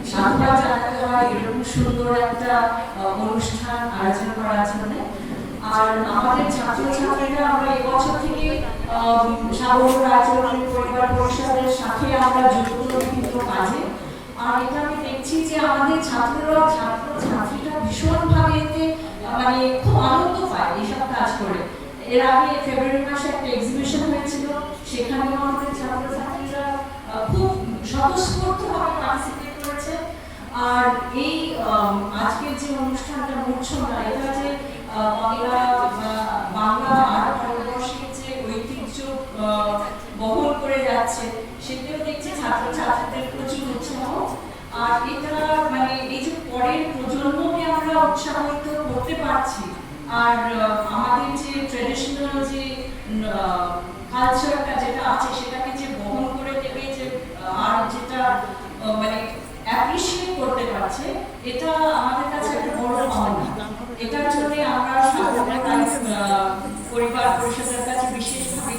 সাধুবাদ জানাতে হয় এরকম সুন্দর একটা অনুষ্ঠান আয়োজন করার জন্য। আর আমাদের ছাত্রছাত্রীরা আমরা এবছর থেকে সাগর রায়চৌধুরী পরিবার পরিষদের সাথে আমরা যুক্ত বিভিন্ন কাজে। আর এটা আমি দেখছি যে আমাদের ছাত্রছাত্রীরা ভীষণভাবে এতে মানে খুব আনন্দ পায় এইসব কাজ করে। এর আগে ফেব্রুয়ারি মাসে একটা এক্সিবিশন হয়েছিল, সেখানেও আমাদের ছাত্রছাত্রীরা খুব স্বতঃস্ফূর্তভাবে পার্টিসিপেট করেছে। আর এই আজকের যে অনুষ্ঠানটা মূর্ছনা, এটা যে বাংলা আর ভারতবর্ষের যে ঐতিহ্য বহন করে যাচ্ছে, সেটাও দেখছি ছাত্রছাত্রীদের প্রচুর উৎসাহ। আর এটা মানে এই যে পরের প্রজন্মকে আমরা উৎসাহিত করতে পারছি, আর আমাদের যে ট্রেডিশনাল যে কালচারটা যেটা আছে সেটাকে যে বহন করে দেবে, যে আর যেটা মানে অ্যাপ্রিশিয়েট করতে পারছে, এটা আমাদের কাছে একটা বড় পাওনা। এটার জন্য আমরা পরিবার পরিষদের কাছে বিশেষভাবে